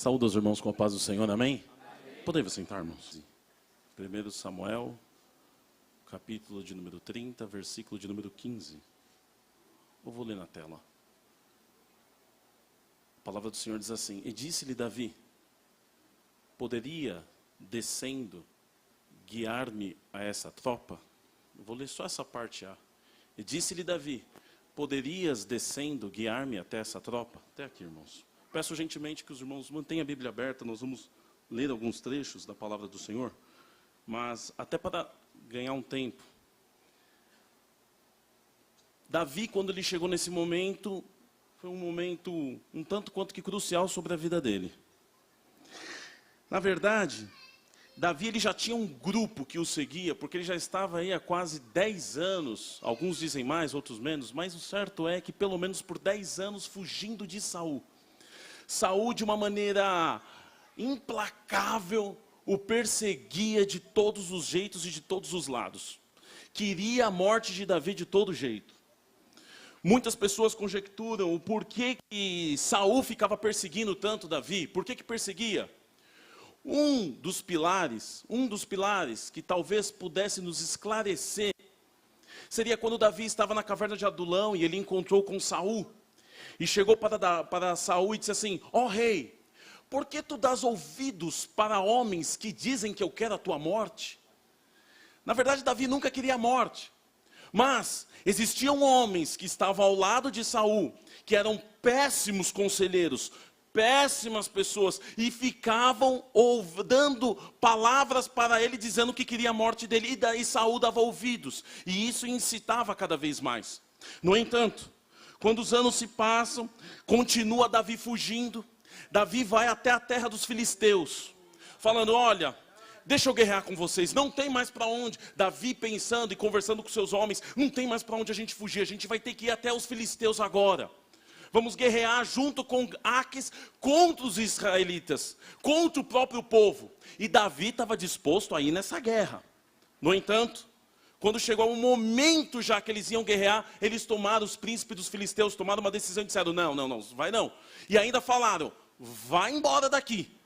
Saúde aos irmãos com a paz do Senhor, amém? Podemos sentar, irmãos? 1 Samuel, capítulo de número 30, versículo de número 15. Eu vou ler na tela. A palavra do Senhor diz assim: E disse-lhe Davi: Poderia, descendo, guiar-me a essa tropa? Eu vou ler só essa parte A. E disse-lhe Davi: Poderias, descendo, guiar-me até essa tropa? Até aqui, irmãos. Peço gentilmente que os irmãos mantenham a Bíblia aberta. Nós vamos ler alguns trechos da palavra do Senhor. Mas até para ganhar um tempo. Davi, quando ele chegou nesse momento, foi um momento um tanto quanto que crucial sobre a vida dele. Na verdade, Davi ele já tinha um grupo que o seguia, porque ele já estava aí há quase 10 anos, alguns dizem mais, outros menos, mas o certo é que pelo menos por 10 anos fugindo de Saul. Saul, de uma maneira implacável, o perseguia de todos os jeitos e de todos os lados. Queria a morte de Davi de todo jeito. Muitas pessoas conjecturam o porquê que Saul ficava perseguindo tanto Davi. Por que perseguia? Um dos pilares que talvez pudesse nos esclarecer, seria quando Davi estava na caverna de Adulão e ele encontrou com Saul. E chegou para Saul e disse assim: Ó rei, por que tu dás ouvidos para homens que dizem que eu quero a tua morte? Na verdade, Davi nunca queria a morte. Mas existiam homens que estavam ao lado de Saul, que eram péssimos conselheiros, péssimas pessoas, e ficavam dando palavras para ele, dizendo que queria a morte dele, e daí Saul dava ouvidos, e isso incitava cada vez mais. No entanto, quando os anos se passam, continua Davi fugindo. Davi vai até a terra dos filisteus, falando: olha, deixa eu guerrear com vocês, não tem mais para onde. Davi pensando e conversando com seus homens: não tem mais para onde a gente fugir, a gente vai ter que ir até os filisteus agora. Vamos guerrear junto com Aques contra os israelitas, contra o próprio povo. E Davi estava disposto a ir nessa guerra. No entanto, quando chegou o momento já que eles iam guerrear, eles tomaram, os príncipes dos filisteus tomaram uma decisão e disseram: não, vai não. E ainda falaram: vai embora daqui.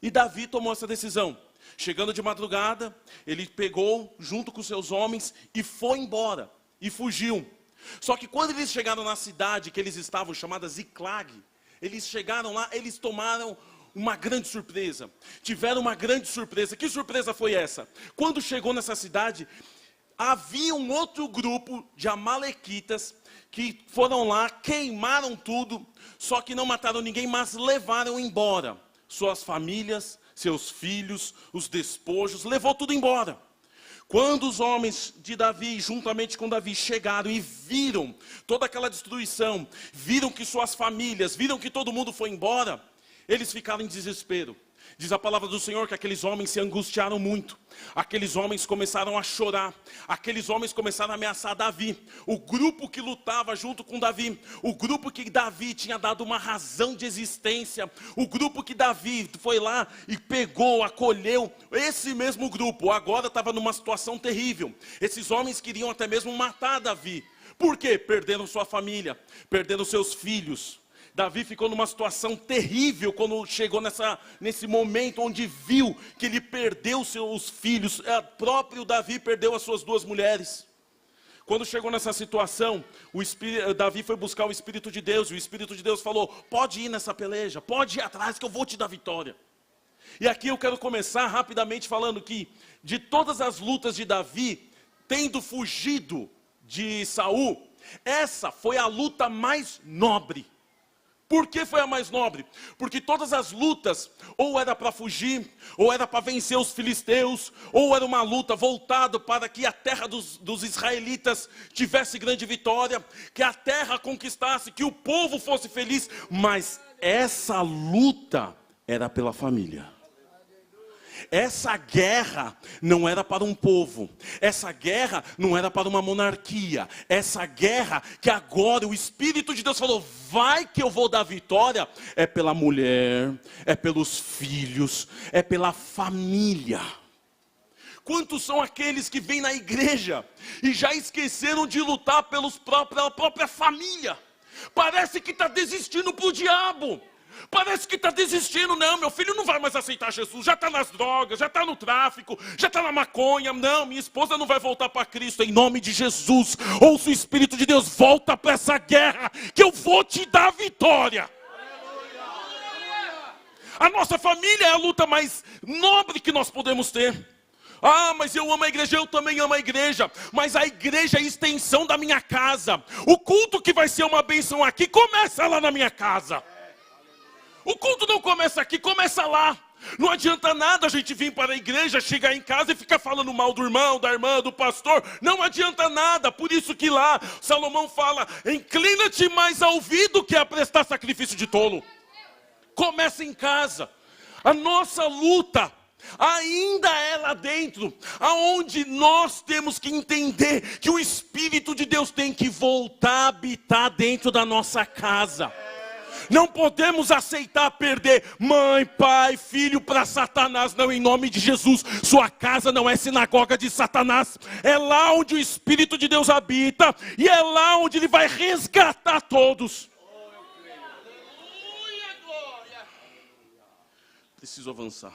E Davi tomou essa decisão. Chegando de madrugada, ele pegou junto com seus homens e foi embora. E fugiu. Só que quando eles chegaram na cidade que eles estavam, chamada Ziclag, eles chegaram lá, eles tomaram uma grande surpresa. Tiveram uma grande surpresa. Que surpresa foi essa? Quando chegou nessa cidade, havia um outro grupo de amalequitas que foram lá, queimaram tudo, só que não mataram ninguém, mas levaram embora suas famílias, seus filhos, os despojos, levou tudo embora. Quando os homens de Davi, juntamente com Davi, chegaram e viram toda aquela destruição, viram que suas famílias, viram que todo mundo foi embora, eles ficaram em desespero. Diz a palavra do Senhor que aqueles homens se angustiaram muito. Aqueles homens começaram a chorar. Aqueles homens começaram a ameaçar Davi. O grupo que lutava junto com Davi. O grupo que Davi tinha dado uma razão de existência. O grupo que Davi foi lá e pegou, acolheu. Esse mesmo grupo agora estava numa situação terrível. Esses homens queriam até mesmo matar Davi. Por quê? Perderam sua família. Perderam seus filhos. Davi ficou numa situação terrível quando chegou nesse momento onde viu que ele perdeu seus filhos. Próprio Davi perdeu as suas 2 mulheres. Quando chegou nessa situação, Davi foi buscar o Espírito de Deus. E o Espírito de Deus falou: pode ir nessa peleja, pode ir atrás que eu vou te dar vitória. E aqui eu quero começar rapidamente falando que de todas as lutas de Davi, tendo fugido de Saul, essa foi a luta mais nobre. Por que foi a mais nobre? Porque todas as lutas, ou era para fugir, ou era para vencer os filisteus, ou era uma luta voltada para que a terra dos israelitas tivesse grande vitória, que a terra conquistasse, que o povo fosse feliz. Mas essa luta era pela família. Essa guerra não era para um povo. Essa guerra não era para uma monarquia. Essa guerra que agora o Espírito de Deus falou: vai que eu vou dar vitória. É pela mulher, é pelos filhos, é pela família. Quantos são aqueles que vêm na igreja e já esqueceram de lutar pela própria família? Parece que está desistindo para o diabo. Parece que está desistindo. Não, meu filho não vai mais aceitar Jesus. Já está nas drogas, já está no tráfico, já está na maconha. Não, minha esposa não vai voltar para Cristo. Em nome de Jesus, ouça o Espírito de Deus, volta para essa guerra, que eu vou te dar vitória. A nossa família é a luta mais nobre que nós podemos ter. Ah, mas eu amo a igreja, eu também amo a igreja. Mas a igreja é a extensão da minha casa. O culto que vai ser uma bênção aqui, começa lá na minha casa. O culto não começa aqui, começa lá. Não adianta nada a gente vir para a igreja, chegar em casa e ficar falando mal do irmão, da irmã, do pastor. Não adianta nada. Por isso que lá, Salomão fala, inclina-te mais a ouvir do que a prestar sacrifício de tolo. Começa em casa. A nossa luta ainda é lá dentro, aonde nós temos que entender que o Espírito de Deus tem que voltar a habitar dentro da nossa casa. Não podemos aceitar perder mãe, pai, filho para Satanás, não, em nome de Jesus. Sua casa não é sinagoga de Satanás, é lá onde o Espírito de Deus habita, e é lá onde ele vai resgatar todos. Preciso avançar.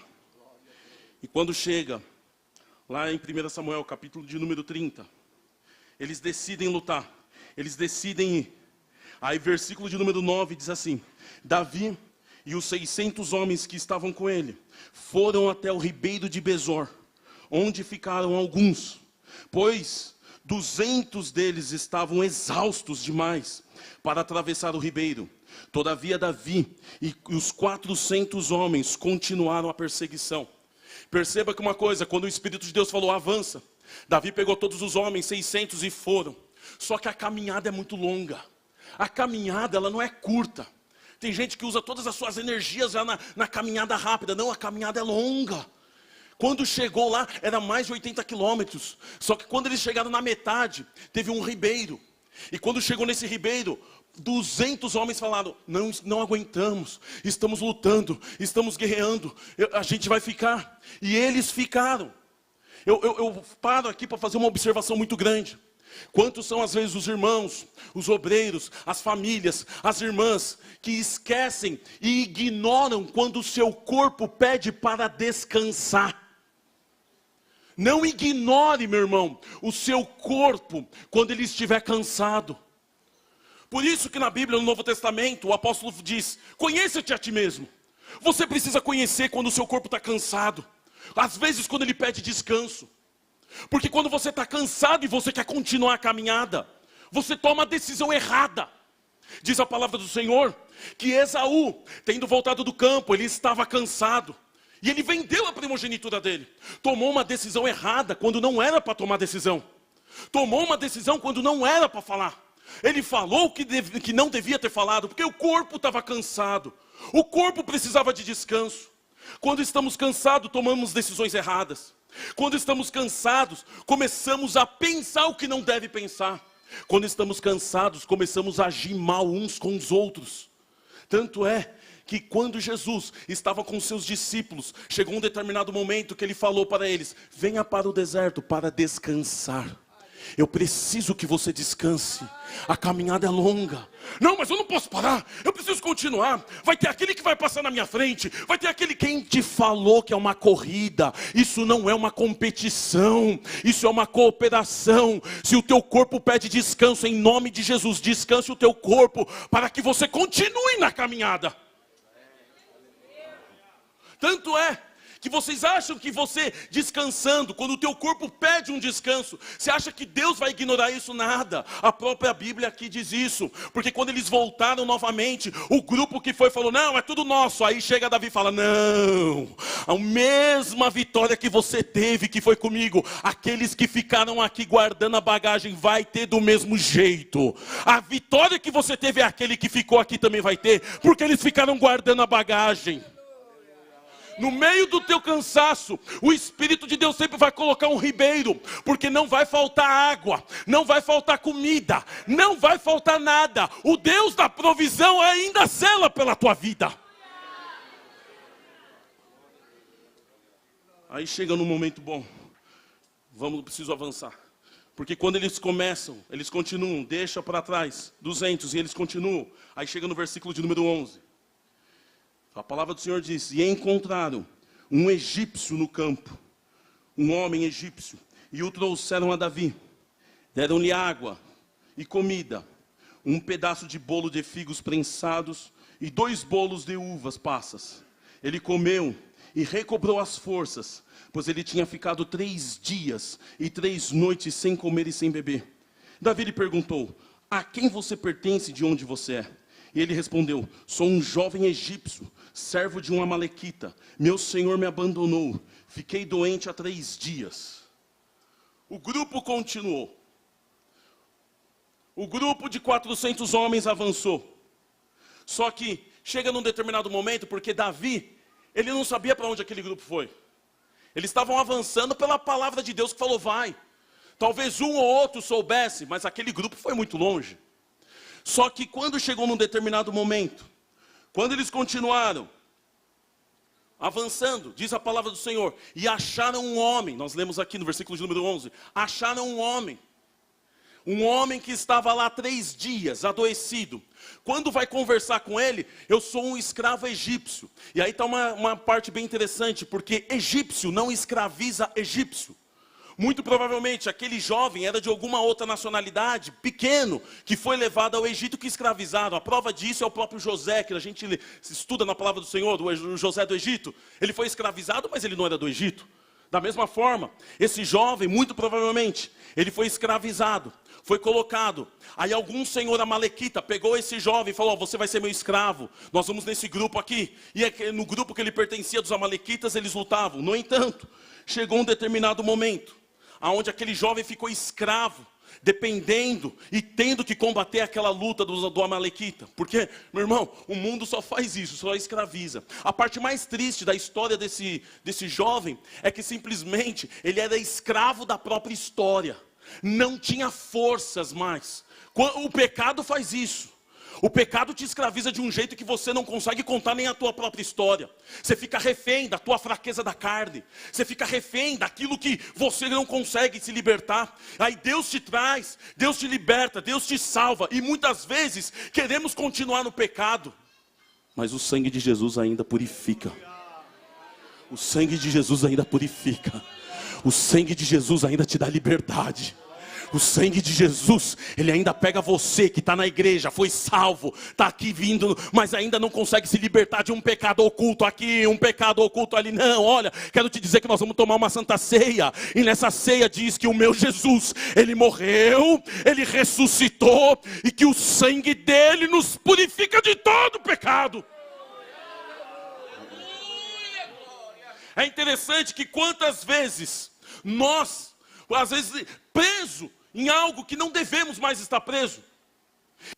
E quando chega, lá em 1 Samuel, capítulo de número 30, eles decidem lutar, eles decidem ir. Aí versículo de número 9 diz assim, Davi e os 600 homens que estavam com ele, foram até o ribeiro de Besor, onde ficaram alguns, pois 200 deles estavam exaustos demais para atravessar o ribeiro. Todavia Davi e os 400 homens continuaram a perseguição. Perceba que uma coisa, quando o Espírito de Deus falou, avança, Davi pegou todos os homens, 600, e foram. Só que a caminhada é muito longa. A caminhada, ela não é curta. Tem gente que usa todas as suas energias já na caminhada rápida. Não, a caminhada é longa. Quando chegou lá, era mais de 80 quilômetros. Só que quando eles chegaram na metade, teve um ribeiro. E quando chegou nesse ribeiro, 200 homens falaram, não aguentamos, estamos lutando, estamos guerreando, a gente vai ficar. E eles ficaram. Eu paro aqui para fazer uma observação muito grande. Quantos são às vezes os irmãos, os obreiros, as famílias, as irmãs, que esquecem e ignoram quando o seu corpo pede para descansar. Não ignore, meu irmão, o seu corpo quando ele estiver cansado. Por isso que na Bíblia, no Novo Testamento, o apóstolo diz, conheça-te a ti mesmo. Você precisa conhecer quando o seu corpo está cansado. Às vezes quando ele pede descanso. Porque quando você está cansado e você quer continuar a caminhada, você toma a decisão errada. Diz a palavra do Senhor, que Esaú, tendo voltado do campo, ele estava cansado. E ele vendeu a primogenitura dele. Tomou uma decisão errada quando não era para tomar decisão. Tomou uma decisão quando não era para falar. Ele falou que não devia ter falado, porque o corpo estava cansado. O corpo precisava de descanso. Quando estamos cansados, tomamos decisões erradas. Quando estamos cansados, começamos a pensar o que não deve pensar. Quando estamos cansados, começamos a agir mal uns com os outros. Tanto é que quando Jesus estava com seus discípulos, chegou um determinado momento que ele falou para eles, venha para o deserto para descansar. Eu preciso que você descanse. A caminhada é longa. Não, mas eu não posso parar. Eu preciso continuar. Vai ter aquele que vai passar na minha frente. Vai ter aquele quem te falou que é uma corrida. Isso não é uma competição. Isso é uma cooperação. Se o teu corpo pede descanso, em nome de Jesus, descanse o teu corpo para que você continue na caminhada. Tanto é que vocês acham que você descansando, quando o teu corpo pede um descanso, você acha que Deus vai ignorar isso? Nada. A própria Bíblia aqui diz isso. Porque quando eles voltaram novamente, o grupo que foi falou, não, é tudo nosso. Aí chega Davi e fala, não, a mesma vitória que você teve, que foi comigo, aqueles que ficaram aqui guardando a bagagem, vai ter do mesmo jeito. A vitória que você teve é aquele que ficou aqui também vai ter, porque eles ficaram guardando a bagagem. No meio do teu cansaço, o Espírito de Deus sempre vai colocar um ribeiro, porque não vai faltar água, não vai faltar comida, não vai faltar nada. O Deus da provisão ainda zela pela tua vida. Aí chega num momento bom, preciso avançar. Porque quando eles começam, eles continuam, deixa para trás, 200, e eles continuam. Aí chega no versículo de número 11. A palavra do Senhor diz: e encontraram um egípcio no campo, um homem egípcio, e o trouxeram a Davi. Deram-lhe água e comida, um pedaço de bolo de figos prensados e 2 bolos de uvas passas. Ele comeu e recobrou as forças, pois ele tinha ficado 3 dias e 3 noites sem comer e sem beber. Davi lhe perguntou: a quem você pertence e de onde você é? E ele respondeu: sou um jovem egípcio, servo de um amalequita. Meu senhor me abandonou, fiquei doente há 3 dias. O grupo continuou. O grupo de 400 homens avançou. Só que chega num determinado momento, porque Davi, ele não sabia para onde aquele grupo foi. Eles estavam avançando pela palavra de Deus que falou: vai. Talvez um ou outro soubesse, mas aquele grupo foi muito longe. Só que quando chegou num determinado momento, quando eles continuaram avançando, diz a palavra do Senhor, e acharam um homem, nós lemos aqui no versículo de número 11, acharam um homem que estava lá 3 dias, adoecido. Quando vai conversar com ele: eu sou um escravo egípcio. E aí está uma parte bem interessante, porque egípcio não escraviza egípcio. Muito provavelmente aquele jovem era de alguma outra nacionalidade, pequeno, que foi levado ao Egito, que escravizaram. A prova disso é o próprio José, que a gente estuda na palavra do Senhor, o José do Egito. Ele foi escravizado, mas ele não era do Egito. Da mesma forma, esse jovem, muito provavelmente, ele foi escravizado, foi colocado. Aí algum senhor amalequita pegou esse jovem e falou: você vai ser meu escravo, nós vamos nesse grupo aqui. E no grupo que ele pertencia dos amalequitas, eles lutavam. No entanto, chegou um determinado momento aonde aquele jovem ficou escravo, dependendo e tendo que combater aquela luta do amalequita. Porque, meu irmão, o mundo só faz isso, só escraviza. A parte mais triste da história desse jovem é que simplesmente ele era escravo da própria história. Não tinha forças mais. O pecado faz isso. O pecado te escraviza de um jeito que você não consegue contar nem a tua própria história. Você fica refém da tua fraqueza da carne. Você fica refém daquilo que você não consegue se libertar. Aí Deus te traz, Deus te liberta, Deus te salva. E muitas vezes queremos continuar no pecado. Mas o sangue de Jesus ainda purifica. O sangue de Jesus ainda purifica. O sangue de Jesus ainda te dá liberdade. O sangue de Jesus, ele ainda pega você que está na igreja, foi salvo, está aqui vindo, mas ainda não consegue se libertar de um pecado oculto aqui, um pecado oculto ali. Não, olha, quero te dizer que nós vamos tomar uma santa ceia. E nessa ceia diz que o meu Jesus, ele morreu, ele ressuscitou, e que o sangue dele nos purifica de todo pecado. É interessante que quantas vezes nós, às vezes preso em algo que não devemos mais estar preso,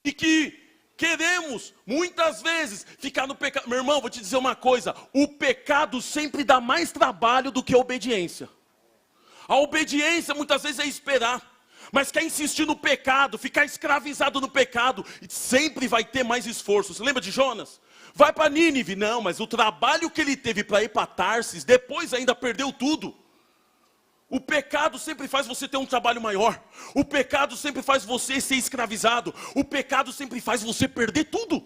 e que queremos muitas vezes ficar no pecado. Meu irmão, vou te dizer uma coisa: o pecado sempre dá mais trabalho do que a obediência. A obediência muitas vezes é esperar, mas quer insistir no pecado, ficar escravizado no pecado, sempre vai ter mais esforço. Você lembra de Jonas? Vai para Nínive. Não, mas o trabalho que ele teve para ir para Tarsis, depois ainda perdeu tudo. O pecado sempre faz você ter um trabalho maior. O pecado sempre faz você ser escravizado. O pecado sempre faz você perder tudo.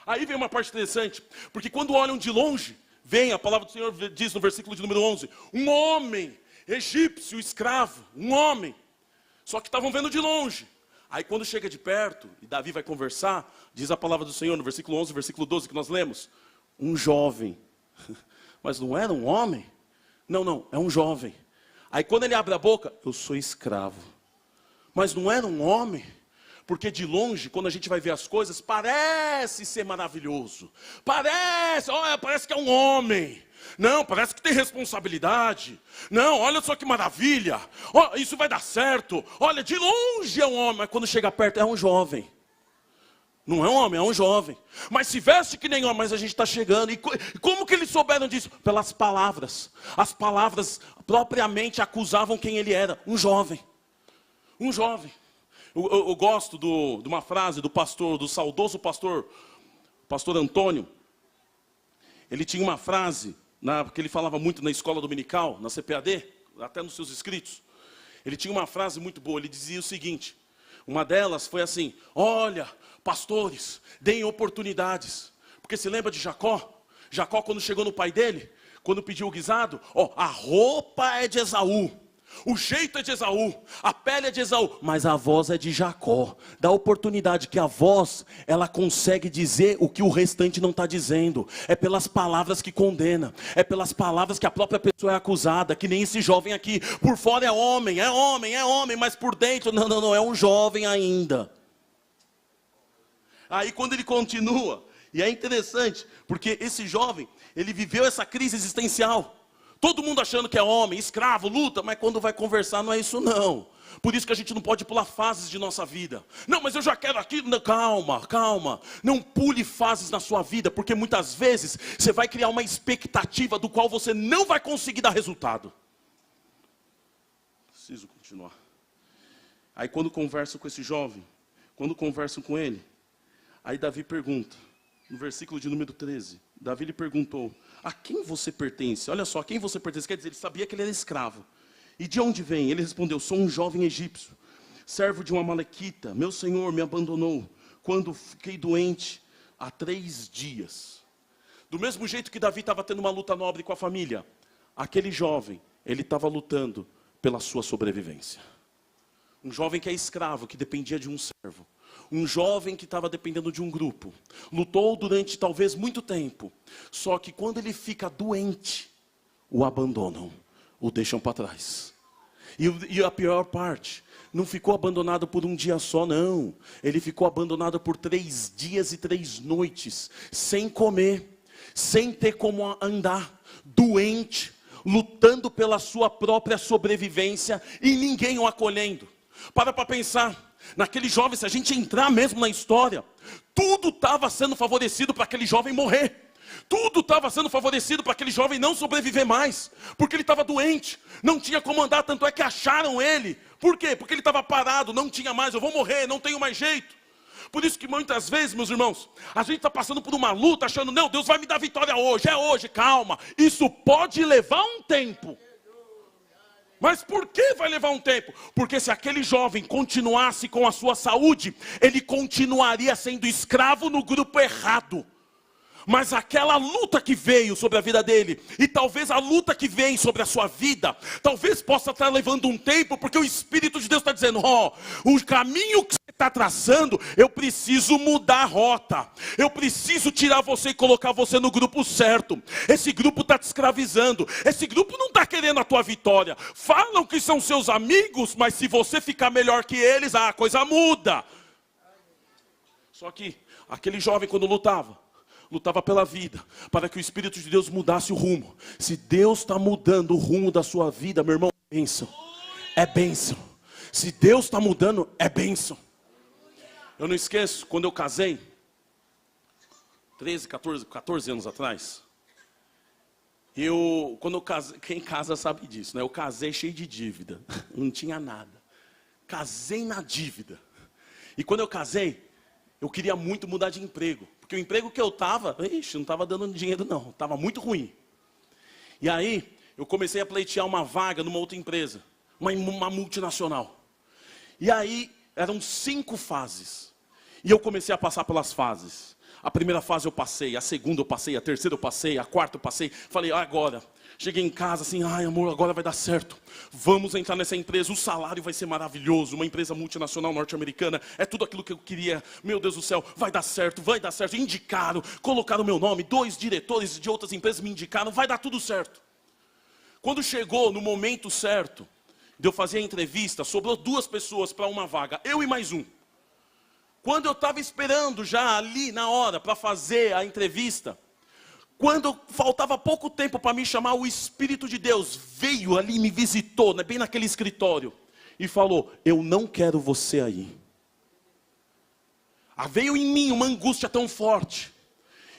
Aí vem uma parte interessante, porque quando olham de longe, vem, a palavra do Senhor diz no versículo de número 11, um homem egípcio, escravo, um homem. Só que estavam vendo de longe. Aí quando chega de perto, e Davi vai conversar, diz a palavra do Senhor no versículo 11, versículo 12 que nós lemos, um jovem. Mas não era um homem? Não, é um jovem. Aí quando ele abre a boca: eu sou escravo. Mas não era um homem? Porque de longe, quando a gente vai ver as coisas, parece ser maravilhoso. Parece que é um homem. Não, parece que tem responsabilidade. Não, olha só que maravilha. Isso vai dar certo. Olha, de longe é um homem, mas quando chega perto é um jovem. Não é um homem, é um jovem. Mas se veste que nem homem, mas a gente está chegando. E como que eles souberam disso? Pelas palavras. As palavras propriamente acusavam quem ele era. Um jovem. Um jovem. Eu gosto de uma frase do saudoso pastor Antônio. Ele tinha uma frase, que ele falava muito na escola dominical, na CPAD, até nos seus escritos. Ele tinha uma frase muito boa, ele dizia o seguinte, uma delas foi assim: olha, pastores, deem oportunidades, Porque se lembra de Jacó? Jacó, quando chegou no pai dele, quando pediu o guisado, a roupa é de Esaú, o jeito é de Esaú, a pele é de Esaú, mas a voz é de Jacó. Dá oportunidade que a voz, ela consegue dizer o que o restante não está dizendo. É pelas palavras que condena, é pelas palavras que a própria pessoa é acusada, que nem esse jovem aqui. Por fora é homem, mas por dentro, não, é um jovem ainda. Aí quando ele continua, e é interessante, porque esse jovem, ele viveu essa crise existencial. Todo mundo achando que é homem, escravo, luta, mas quando vai conversar não é isso não. Por isso que a gente não pode pular fases de nossa vida. Não, mas eu já quero aquilo. Não, calma. Não pule fases na sua vida, porque muitas vezes você vai criar uma expectativa do qual você não vai conseguir dar resultado. Preciso continuar. Aí quando converso com esse jovem, quando converso com ele, aí Davi pergunta, no versículo de número 13, Davi lhe perguntou: a quem você pertence? Olha só, a quem você pertence? Quer dizer, ele sabia que ele era escravo. E de onde vem? Ele respondeu: sou um jovem egípcio, servo de uma amalequita. Meu senhor me abandonou quando fiquei doente há 3 dias. Do mesmo jeito que Davi estava tendo uma luta nobre com a família, aquele jovem, ele estava lutando pela sua sobrevivência. Um jovem que é escravo, que dependia de um servo. Um jovem que estava dependendo de um grupo. Lutou durante talvez muito tempo. Só que quando ele fica doente, o abandonam, o deixam para trás. E a pior parte, não ficou abandonado por um dia só, não. Ele ficou abandonado por 3 dias e 3 noites, sem comer, sem ter como andar, doente, lutando pela sua própria sobrevivência e ninguém o acolhendo. Para pensar. Naquele jovem, se a gente entrar mesmo na história, tudo estava sendo favorecido para aquele jovem morrer. Tudo estava sendo favorecido para aquele jovem não sobreviver mais. Porque ele estava doente, não tinha como andar, tanto é que acharam ele. Por quê? Porque ele estava parado, não tinha mais, eu vou morrer, não tenho mais jeito. Por isso que muitas vezes, meus irmãos, a gente está passando por uma luta, achando, não, Deus vai me dar vitória hoje, é hoje, calma. Isso pode levar um tempo. Mas por que vai levar um tempo? Porque se aquele jovem continuasse com a sua saúde, ele continuaria sendo escravo no grupo errado. Mas aquela luta que veio sobre a vida dele, e talvez a luta que vem sobre a sua vida, talvez possa estar levando um tempo, porque o Espírito de Deus está dizendo, o caminho que você está traçando, eu preciso mudar a rota. Eu preciso tirar você e colocar você no grupo certo. Esse grupo está te escravizando. Esse grupo não está querendo a tua vitória. Falam que são seus amigos, mas se você ficar melhor que eles, a coisa muda. Só que aquele jovem quando lutava pela vida, para que o Espírito de Deus mudasse o rumo. Se Deus está mudando o rumo da sua vida, meu irmão, é bênção. É bênção. Se Deus está mudando, é bênção. Eu não esqueço, quando eu casei, 14 anos atrás, quando eu casei, quem casa sabe disso, né? Eu casei cheio de dívida, não tinha nada. Casei na dívida. E quando eu casei, eu queria muito mudar de emprego. Porque o emprego que eu estava, não estava dando dinheiro não, estava muito ruim. E aí, eu comecei a pleitear uma vaga numa outra empresa, uma multinacional. E aí, eram 5 fases. E eu comecei a passar pelas fases. A primeira fase eu passei, a segunda eu passei, a terceira eu passei, a quarta eu passei. Falei, agora. Cheguei em casa assim, ai amor, agora vai dar certo. Vamos entrar nessa empresa, o salário vai ser maravilhoso. Uma empresa multinacional norte-americana, é tudo aquilo que eu queria. Meu Deus do céu, vai dar certo, vai dar certo. Indicaram, colocaram o meu nome, 2 diretores de outras empresas me indicaram, vai dar tudo certo. Quando chegou no momento certo, de eu fazer a entrevista, sobrou 2 pessoas para uma vaga, eu e mais um. Quando eu estava esperando já ali na hora para fazer a entrevista, quando faltava pouco tempo para me chamar, o Espírito de Deus veio ali, me visitou, bem naquele escritório, e falou, eu não quero você aí. Veio em mim uma angústia tão forte.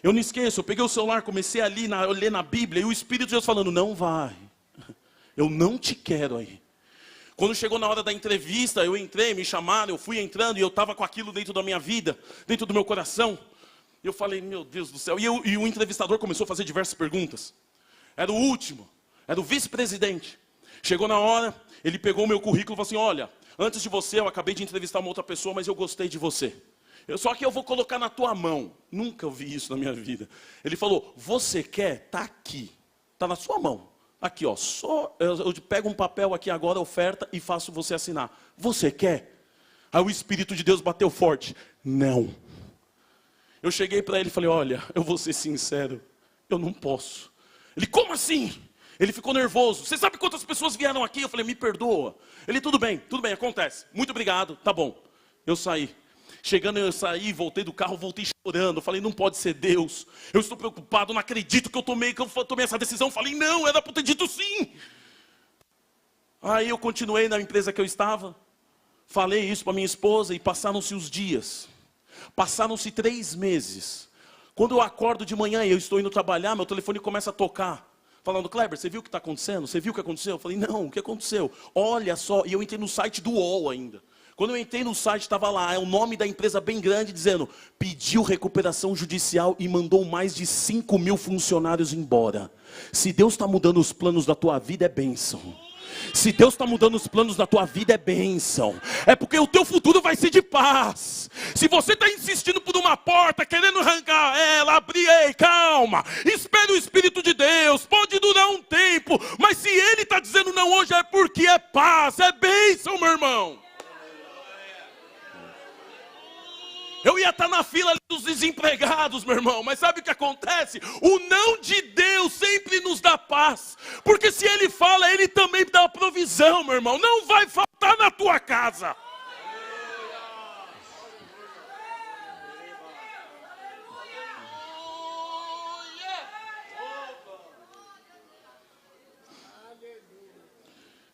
Eu não esqueço, eu peguei o celular, comecei a ler na Bíblia, e o Espírito de Deus falando, não vai, eu não te quero aí. Quando chegou na hora da entrevista, eu entrei, me chamaram, eu fui entrando, e eu estava com aquilo dentro da minha vida, dentro do meu coração. Eu falei, meu Deus do céu. E o entrevistador começou a fazer diversas perguntas. Era o último, era o vice-presidente. Chegou na hora, ele pegou o meu currículo e falou assim, olha, antes de você eu acabei de entrevistar uma outra pessoa, mas eu gostei de você. Só que eu vou colocar na tua mão. Nunca ouvi isso na minha vida. Ele falou, você quer? Está aqui. Está na sua mão. Aqui, ó. Eu pego um papel aqui agora, oferta, e faço você assinar. Você quer? Aí o Espírito de Deus bateu forte. Não. Eu cheguei para ele e falei, olha, eu vou ser sincero. Eu não posso. Ele, como assim? Ele ficou nervoso. Você sabe quantas pessoas vieram aqui? Eu falei, me perdoa. Ele, tudo bem, acontece. Muito obrigado, tá bom. Eu saí. Chegando, eu saí, voltei do carro, voltei chorando. Eu falei, não pode ser Deus. Eu estou preocupado, não acredito que eu tomei essa decisão. Eu falei, não, era para ter dito sim. Aí eu continuei na empresa que eu estava. Falei isso para minha esposa e passaram-se os dias. Passaram-se 3 meses. Quando eu acordo de manhã e eu estou indo trabalhar, meu telefone começa a tocar. Falando, Kleber, você viu o que está acontecendo? Você viu o que aconteceu? Eu falei, não, o que aconteceu? Olha só, e eu entrei no site do UOL ainda. Quando eu entrei no site, estava lá, é o nome da empresa bem grande, dizendo, pediu recuperação judicial e mandou mais de 5.000 funcionários embora. Se Deus está mudando os planos da tua vida, é bênção. Se Deus está mudando os planos da tua vida, é bênção. É porque o teu futuro vai ser de paz. Se você está insistindo por uma porta, querendo arrancar ela, abrir, ei, calma. Espere o Espírito de Deus, pode durar um tempo. Mas se Ele está dizendo não hoje, é porque é paz, é bênção, meu irmão. Eu ia estar na fila dos desempregados, meu irmão. Mas sabe o que acontece? O não de Deus sempre nos dá paz. Porque se Ele fala, Ele também dá a provisão, meu irmão. Não vai faltar na tua casa.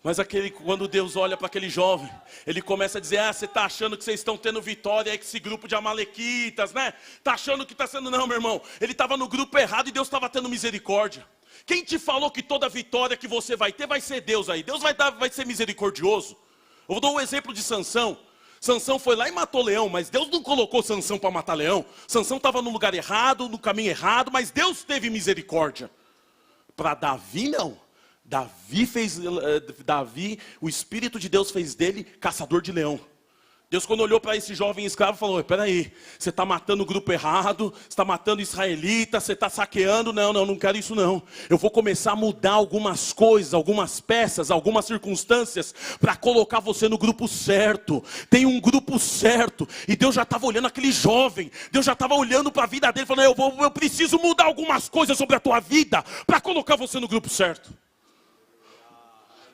Mas quando Deus olha para aquele jovem, Ele começa a dizer, você está achando que vocês estão tendo vitória aí com esse grupo de amalequitas, né? Está achando que está sendo, não, meu irmão. Ele estava no grupo errado e Deus estava tendo misericórdia. Quem te falou que toda vitória que você vai ter vai ser Deus aí? Deus vai ser misericordioso. Eu dou um exemplo de Sansão. Sansão foi lá e matou leão, mas Deus não colocou Sansão para matar leão. Sansão estava no lugar errado, no caminho errado, mas Deus teve misericórdia. Para Davi, não. Davi, o Espírito de Deus fez dele caçador de leão. Deus, quando olhou para esse jovem escravo, falou, espera aí, você está matando o grupo errado, você está matando israelita, você está saqueando, não quero isso não. Eu vou começar a mudar algumas coisas, algumas peças, algumas circunstâncias, para colocar você no grupo certo. Tem um grupo certo, e Deus já estava olhando aquele jovem, Deus já estava olhando para a vida dele, falando, eu preciso mudar algumas coisas sobre a tua vida, para colocar você no grupo certo.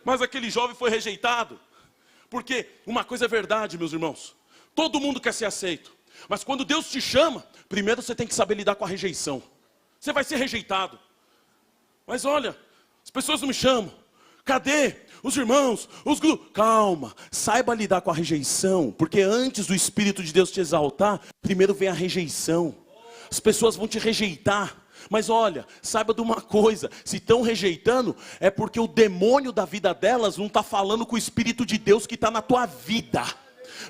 Mas aquele jovem foi rejeitado. Porque uma coisa é verdade, meus irmãos. Todo mundo quer ser aceito. Mas quando Deus te chama, primeiro você tem que saber lidar com a rejeição. Você vai ser rejeitado. Mas olha, as pessoas não me chamam. Cadê os irmãos, os grupos? Calma, saiba lidar com a rejeição. Porque antes do Espírito de Deus te exaltar, primeiro vem a rejeição. As pessoas vão te rejeitar. Mas olha, saiba de uma coisa, se estão rejeitando, é porque o demônio da vida delas não está falando com o Espírito de Deus que está na tua vida.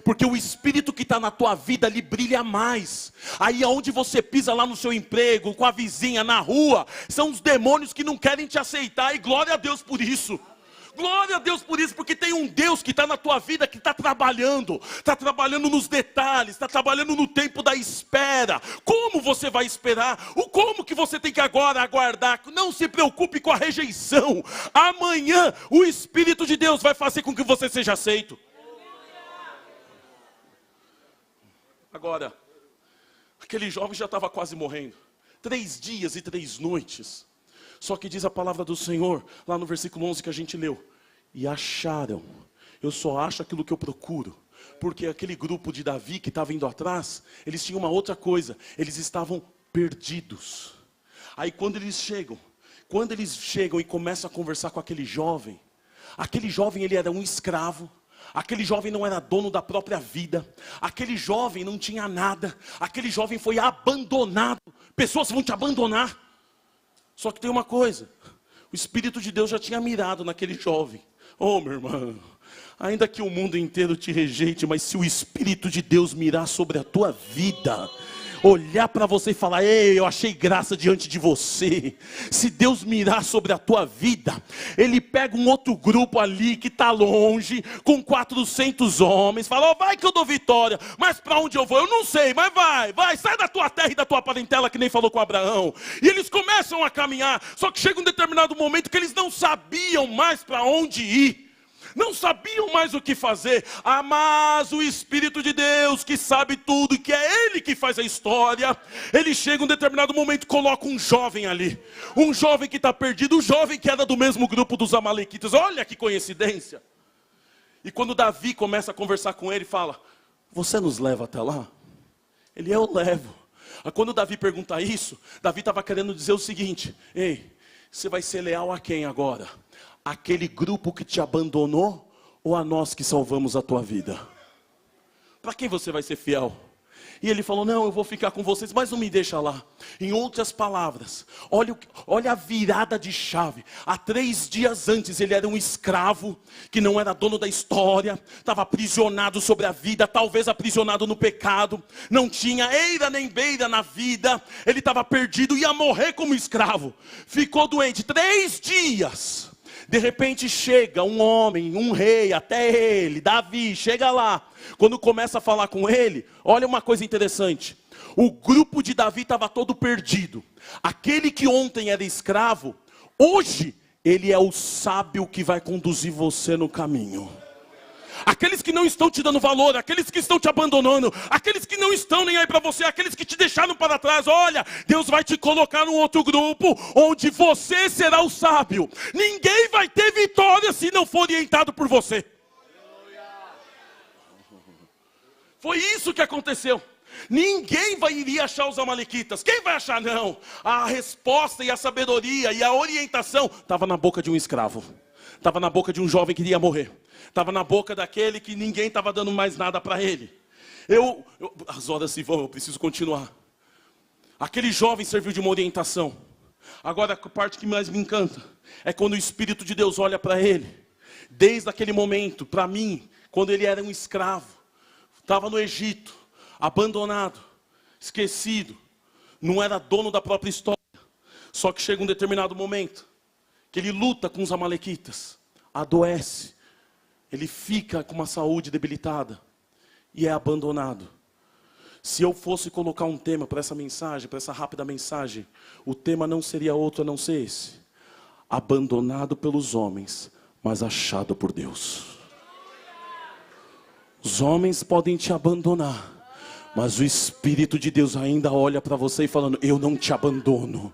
Porque o Espírito que está na tua vida, ele brilha mais. Aí aonde você pisa lá no seu emprego, com a vizinha, na rua, são os demônios que não querem te aceitar, e glória a Deus por isso. Glória a Deus por isso, porque tem um Deus que está na tua vida, que está trabalhando nos detalhes, está trabalhando no tempo da espera. Como você vai esperar? Como que você tem que agora aguardar? Não se preocupe com a rejeição. Amanhã o Espírito de Deus vai fazer com que você seja aceito. Agora, aquele jovem já estava quase morrendo. 3 dias e 3 noites. Só que diz a palavra do Senhor, lá no versículo 11 que a gente leu. E acharam. Eu só acho aquilo que eu procuro. Porque aquele grupo de Davi que estava indo atrás, eles tinham uma outra coisa. Eles estavam perdidos. Aí quando eles chegam e começam a conversar com aquele jovem ele era um escravo. Aquele jovem não era dono da própria vida. Aquele jovem não tinha nada. Aquele jovem foi abandonado. Pessoas vão te abandonar. Só que tem uma coisa, o Espírito de Deus já tinha mirado naquele jovem. Oh, meu irmão, ainda que o mundo inteiro te rejeite, mas se o Espírito de Deus mirar sobre a tua vida, olhar para você e falar: ei, eu achei graça diante de você. Se Deus mirar sobre a tua vida, Ele pega um outro grupo ali que está longe, com 400 homens, fala: ó, vai que eu dou vitória, mas para onde eu vou? Eu não sei, mas vai, sai da tua terra e da tua parentela, que nem falou com Abraão. E eles começam a caminhar, só que chega um determinado momento que eles não sabiam mais para onde ir. Não sabiam mais o que fazer, mas o Espírito de Deus, que sabe tudo, e que é Ele que faz a história, Ele chega em um determinado momento e coloca um jovem ali, um jovem que está perdido, um jovem que era do mesmo grupo dos amalequitas. Olha que coincidência. E quando Davi começa a conversar com ele, fala: você nos leva até lá? Ele: eu levo. Quando Davi pergunta isso, Davi estava querendo dizer o seguinte: ei, você vai ser leal a quem agora? Aquele grupo que te abandonou, ou a nós que salvamos a tua vida? Para quem você vai ser fiel? E ele falou: não, eu vou ficar com vocês, mas não me deixa lá. Em outras palavras, olha a virada de chave. Há 3 dias antes ele era um escravo, que não era dono da história, estava aprisionado sobre a vida, talvez aprisionado no pecado, não tinha eira nem beira na vida, ele estava perdido, ia morrer como escravo, ficou doente 3 dias. De repente chega um homem, um rei, até ele, Davi, chega lá. Quando começa a falar com ele, olha uma coisa interessante. O grupo de Davi estava todo perdido. Aquele que ontem era escravo, hoje ele é o sábio que vai conduzir você no caminho. Aqueles que não estão te dando valor, aqueles que estão te abandonando, aqueles que não estão nem aí para você, aqueles que te deixaram para trás, olha, Deus vai te colocar num outro grupo, onde você será o sábio. Ninguém vai ter vitória se não for orientado por você. Foi isso que aconteceu. Ninguém iria achar os amalequitas. Quem vai achar? Não. A resposta e a sabedoria e a orientação estava na boca de um escravo. Estava na boca de um jovem que iria morrer. Estava na boca daquele que ninguém estava dando mais nada para ele. As horas se vão, eu preciso continuar. Aquele jovem serviu de uma orientação. Agora a parte que mais me encanta é quando o Espírito de Deus olha para ele. Desde aquele momento, para mim, quando ele era um escravo, estava no Egito, abandonado, esquecido, não era dono da própria história. Só que chega um determinado momento que ele luta com os amalequitas, adoece, ele fica com uma saúde debilitada e é abandonado. Se eu fosse colocar um tema para essa mensagem, para essa rápida mensagem, o tema não seria outro a não ser esse: abandonado pelos homens, mas achado por Deus. Os homens podem te abandonar, mas o Espírito de Deus ainda olha para você e falando: eu não te abandono,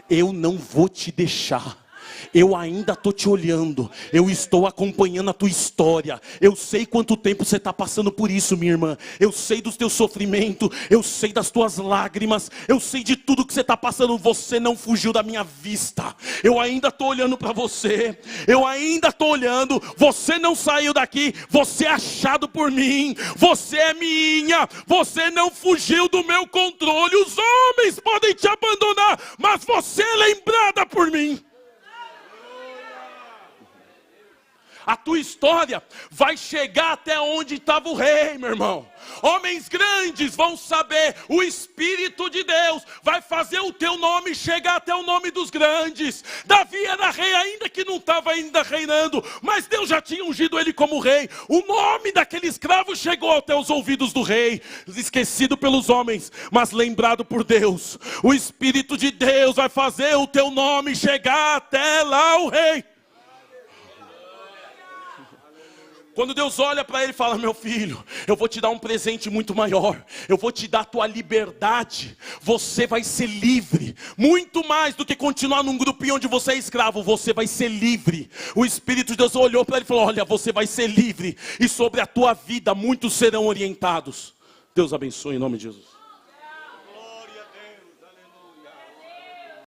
eu não vou te deixar. Eu ainda estou te olhando, eu estou acompanhando a tua história. Eu sei quanto tempo você está passando por isso, minha irmã. Eu sei dos teus sofrimentos, eu sei das tuas lágrimas, eu sei de tudo que você está passando. Você não fugiu da minha vista. Eu ainda estou olhando para você, eu ainda estou olhando. Você não saiu daqui, você é achado por mim, você é minha, você não fugiu do meu controle. Os homens podem te abandonar, mas você é lembrada por mim. A tua história vai chegar até onde estava o rei, meu irmão. Homens grandes vão saber, o Espírito de Deus vai fazer o teu nome chegar até o nome dos grandes. Davi era rei, ainda que não estava ainda reinando, mas Deus já tinha ungido ele como rei. O nome daquele escravo chegou até os ouvidos do rei, esquecido pelos homens, mas lembrado por Deus. O Espírito de Deus vai fazer o teu nome chegar até lá o rei. Quando Deus olha para ele e fala: meu filho, eu vou te dar um presente muito maior. Eu vou te dar a tua liberdade. Você vai ser livre. Muito mais do que continuar num grupinho onde você é escravo. Você vai ser livre. O Espírito de Deus olhou para ele e falou: olha, você vai ser livre. E sobre a tua vida muitos serão orientados. Deus abençoe em nome de Jesus.